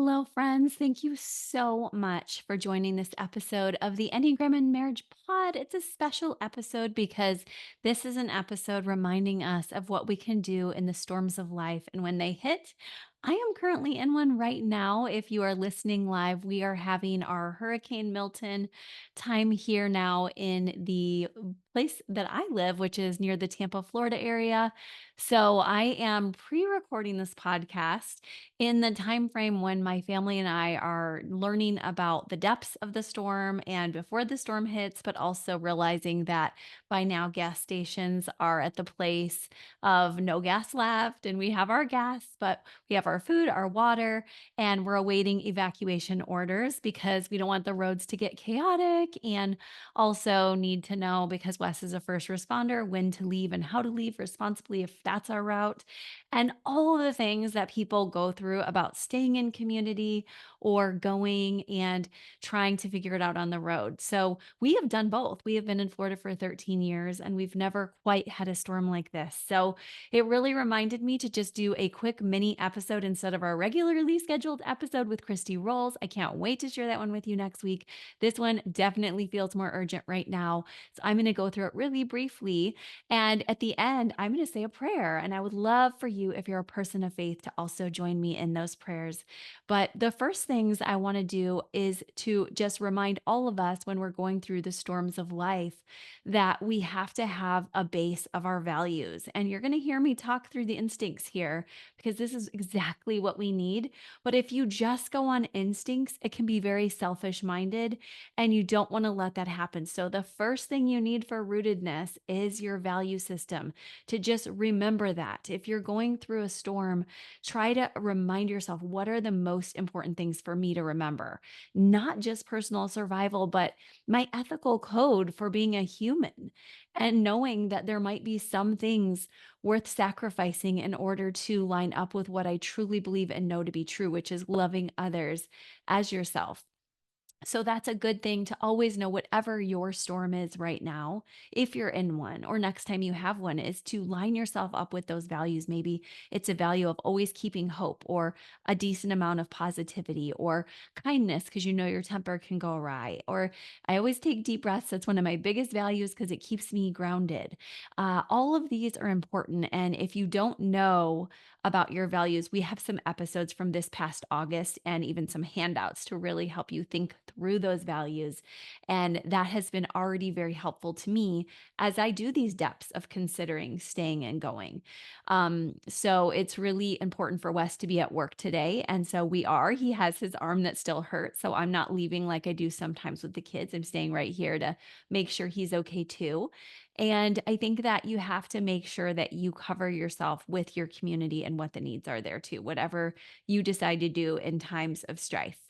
Hello, friends. Thank you so much for joining this episode of the Enneagram and Marriage Pod. It's a special episode because this is an episode reminding us of what we can do in the storms of life and when they hit. I am currently in one right now. If you are listening live, we are having our Hurricane Milton time here now in the place that I live, which is near the Tampa, Florida area. So I am pre recording this podcast in the time frame when my family and I are learning about the depths of the storm and before the storm hits, but also realizing that by now gas stations are at the place of no gas left and we have our gas, but we have our food, our water, and we're awaiting evacuation orders because we don't want the roads to get chaotic and also need to know because Wes is a first responder when to leave and how to leave responsibly if that's our route and all of the things that people go through about staying in community or going and trying to figure it out on the road. So we have done both. We have been in Florida for 13 years and we've never quite had a storm like this. So it really reminded me to just do a quick mini episode instead of our regularly scheduled episode with Christy Rolls. I can't wait to share that one with you next week. This one definitely feels more urgent right now. So I'm going to go through it really briefly. And at the end, I'm going to say a prayer. And I would love for you, if you're a person of faith, to also join me in those prayers. But the first things I want to do is to just remind all of us when we're going through the storms of life that we have to have a base of our values. And you're going to hear me talk through the instincts here because this is exactly what we need. But if you just go on instincts, it can be very selfish minded, and you don't want to let that happen. So, the first thing you need for rootedness is your value system to just remember that. If you're going through a storm, try to remind yourself what are the most important things for me to remember, not just personal survival, but my ethical code for being a human and knowing that there might be some things worth sacrificing in order to line up with what I truly believe and know to be true, which is loving others as yourself. So that's a good thing to always know whatever your storm is right now, if you're in one, or next time you have one, is to line yourself up with those values. Maybe it's a value of always keeping hope, or a decent amount of positivity, or kindness, because you know your temper can go awry. Or I always take deep breaths. That's one of my biggest values because it keeps me grounded. All of these are important. And if you don't know about your values, we have some episodes from this past August and even some handouts to really help you think through those values. And that has been already very helpful to me as I do these depths of considering staying and going. So it's really important for Wes to be at work today. And so we are. He has his arm that still hurts. So I'm not leaving like I do sometimes with the kids. I'm staying right here to make sure he's okay too. And I think that you have to make sure that you cover yourself with your community and what the needs are there too, whatever you decide to do in times of strife.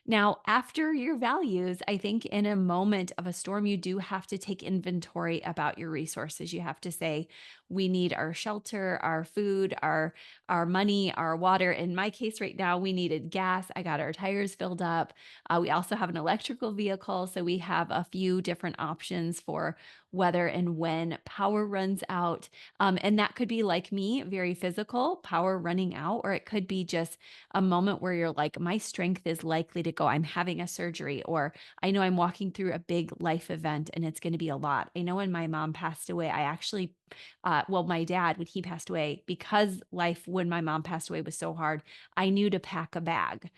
Now, after your values, I think in a moment of a storm, you do have to take inventory about your resources. You have to say, we need our shelter, our food, our money, our water. In my case right now, we needed gas. I got our tires filled up. We also have an electrical vehicle, so we have a few different options for whether and when power runs out. And that could be like me, very physical, power running out, or it could be just a moment where you're like, my strength is likely to go. I'm having a surgery, or I know I'm walking through a big life event and it's going to be a lot. I know when my mom passed away, I actually, well, my dad, when he passed away, because life when my mom passed away was so hard, I knew to pack a bag.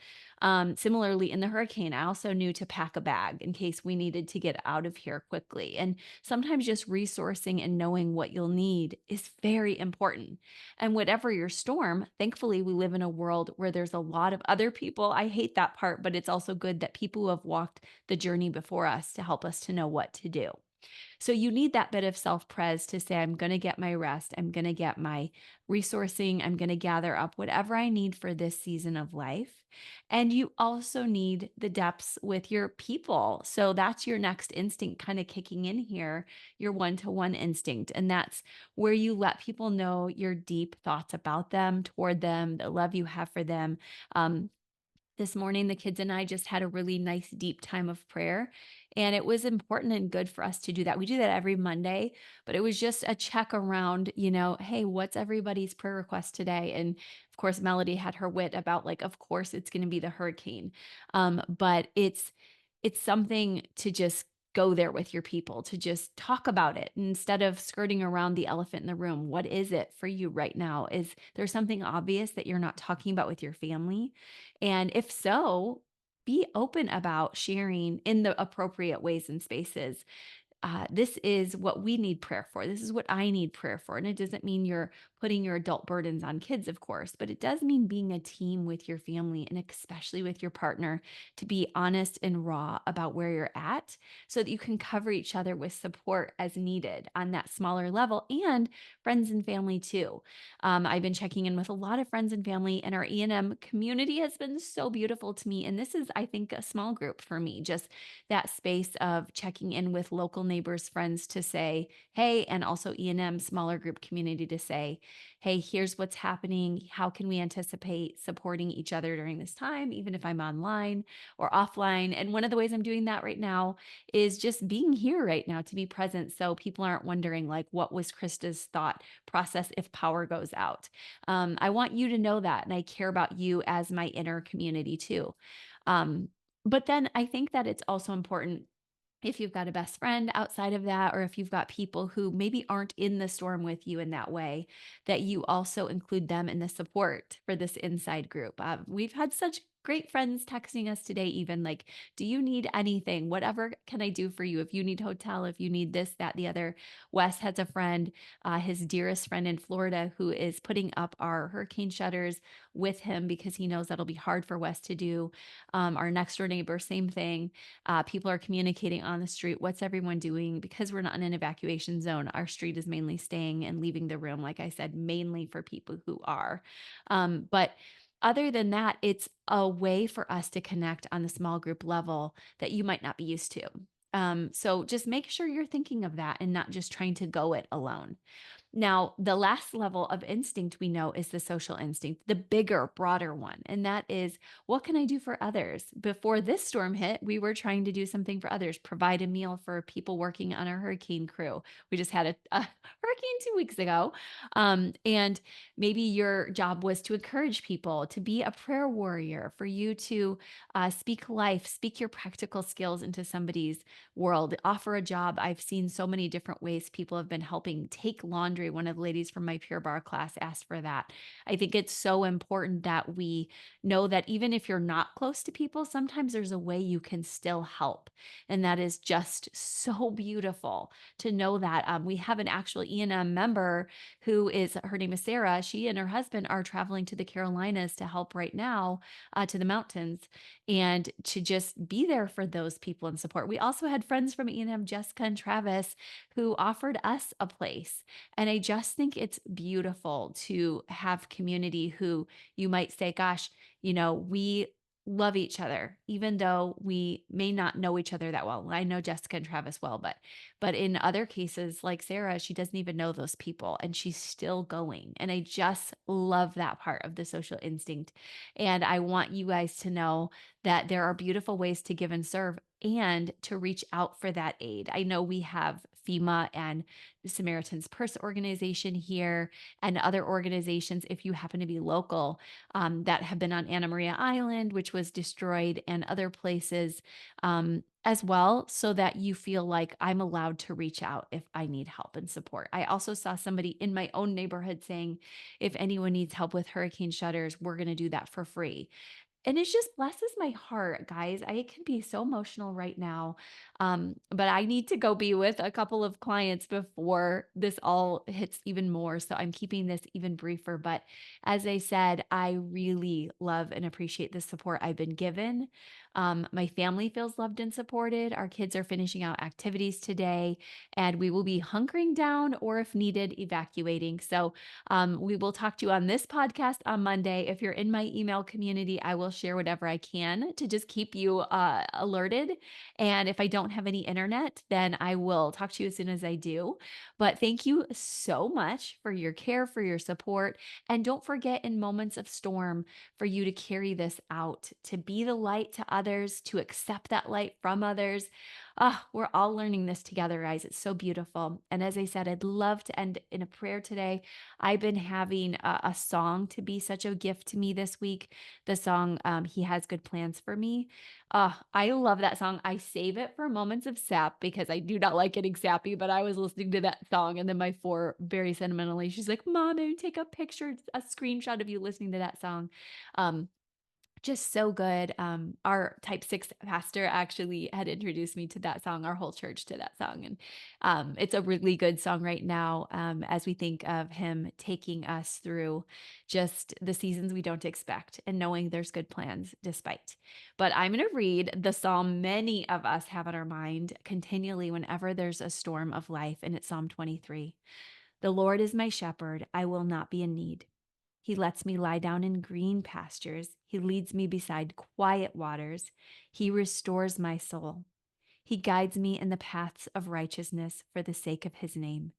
Similarly, in the hurricane, I also knew to pack a bag in case we needed to get out of here quickly. And sometimes just resourcing and knowing what you'll need is very important. And whatever your storm, thankfully, we live in a world where there's a lot of other people. I hate that part, but it's also good that people who have walked the journey before us to help us to know what to do. So you need that bit of self-pres to say, I'm going to get my rest. I'm going to get my resourcing. I'm going to gather up whatever I need for this season of life. And you also need the depths with your people. So that's your next instinct kind of kicking in here, your one-to-one instinct. And that's where you let people know your deep thoughts about them, toward them, the love you have for them. Um, This morning, the kids and I just had a really nice deep time of prayer. And it was important and good for us to do that. We do that every Monday, but it was just a check around, hey, what's everybody's prayer request today? And of course, Melody had her wit about like, of course, it's going to be the hurricane. But it's something to just go there with your people, to just talk about it instead of skirting around the elephant in the room. What is it for you right now? Is there something obvious that you're not talking about with your family? And if so, be open about sharing in the appropriate ways and spaces. This is what we need prayer for. This is what I need prayer for. And it doesn't mean you're putting your adult burdens on kids, of course, but it does mean being a team with your family and especially with your partner to be honest and raw about where you're at so that you can cover each other with support as needed on that smaller level and friends and family too. I've been checking in with a lot of friends and family, and our E&M community has been so beautiful to me. And this is, I think, a small group for me, just that space of checking in with local neighbors, friends to say, hey, and also E&M smaller group community to say, hey, here's what's happening. How can we anticipate supporting each other during this time, even if I'm online or offline? And one of the ways I'm doing that right now is just being here right now to be present. So people aren't wondering, like, what was Krista's thought process if power goes out? I want you to know that. And I care about you as my inner community too. Um, but then I think that it's also important if you've got a best friend outside of that, or if you've got people who maybe aren't in the storm with you in that way, that you also include them in the support for this inside group. We've had such great friends texting us today, even like, do you need anything? Whatever can I do for you? If you need hotel, if you need this, that, the other. Wes has a friend, his dearest friend in Florida, who is putting up our hurricane shutters with him because he knows that'll be hard for Wes to do. Our next door neighbor, same thing. People are communicating on the street. What's everyone doing? Because we're not in an evacuation zone, our street is mainly staying and leaving the room, like I said, mainly for people who are. But other than that, it's a way for us to connect on the small group level that you might not be used to. So just make sure you're thinking of that and not just trying to go it alone. Now, the last level of instinct we know is the social instinct, the bigger, broader one. And that is, what can I do for others? Before this storm hit, we were trying to do something for others, provide a meal for people working on our hurricane crew. We just had a hurricane 2 weeks ago. And maybe your job was to encourage people, to be a prayer warrior, for you to speak life, speak your practical skills into somebody's world, offer a job. I've seen so many different ways people have been helping take laundry. One of the ladies from my Pure Bar class asked for that. I think it's so important that we know that even if you're not close to people, sometimes there's a way you can still help. And that is just so beautiful to know that. We have an actual E&M member who is, her name is Sarah. She and her husband are traveling to the Carolinas to help right now, to the mountains, and to just be there for those people and support. We also had friends from E&M, Jessica and Travis, who offered us a place. And I just think it's beautiful to have community who you might say, gosh, we love each other, even though we may not know each other that well. I know Jessica and Travis well, but in other cases, like Sarah, she doesn't even know those people and she's still going. And I just love that part of the social instinct. And I want you guys to know that there are beautiful ways to give and serve and to reach out for that aid. I know we have FEMA and the Samaritan's Purse organization here and other organizations, if you happen to be local, that have been on Anna Maria Island, which was destroyed, and other places as well, so that you feel like I'm allowed to reach out if I need help and support. I also saw somebody in my own neighborhood saying, if anyone needs help with hurricane shutters, we're going to do that for free. And it just blesses my heart, guys. I can be so emotional right now. But I need to go be with a couple of clients before this all hits even more. So I'm keeping this even briefer. But as I said, I really love and appreciate the support I've been given. My family feels loved and supported. Our kids are finishing out activities today, and we will be hunkering down or, if needed, evacuating. So we will talk to you on this podcast on Monday. If you're in my email community, I will share whatever I can to just keep you alerted. And if I don't have any internet, then I will talk to you as soon as I do. But thank you so much for your care, for your support. And don't forget in moments of storm for you to carry this out, to be the light to others, to accept that light from others. Ah, we're all learning this together, guys. It's so beautiful. And as I said, I'd love to end in a prayer today. I've been having a song to be such a gift to me this week. The song, He Has Good Plans for Me. I love that song. I save it for moments of sap because I do not like getting sappy, but I was listening to that song and then my four very sentimentally, she's like, Mom, take a picture, a screenshot of you listening to that song. Um, just so good. Our Type 6 pastor actually had introduced me to that song, our whole church to that song, and, it's a really good song right now, as we think of him taking us through just the seasons we don't expect and knowing there's good plans despite. But I'm gonna read the psalm many of us have on our mind continually whenever there's a storm of life, and it's Psalm 23. "The Lord is my shepherd, I will not be in need. He lets me lie down in green pastures. He leads me beside quiet waters. He restores my soul. He guides me in the paths of righteousness for the sake of his name.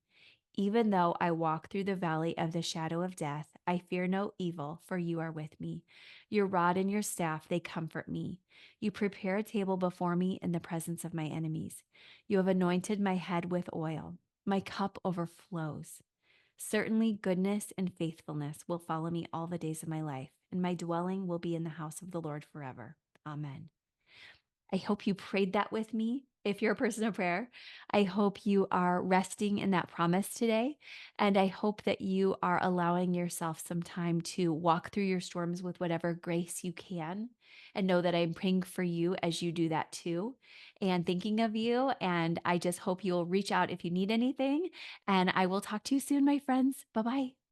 Even though I walk through the valley of the shadow of death, I fear no evil, for you are with me. Your rod and your staff, they comfort me. You prepare a table before me in the presence of my enemies. You have anointed my head with oil. My cup overflows. Certainly, goodness and faithfulness will follow me all the days of my life, and my dwelling will be in the house of the Lord forever. Amen. I hope you prayed that with me. If you're a person of prayer, I hope you are resting in that promise today. And I hope that you are allowing yourself some time to walk through your storms with whatever grace you can. And know that I'm praying for you as you do that too, and thinking of you. And I just hope you'll reach out if you need anything. And I will talk to you soon, my friends. Bye bye.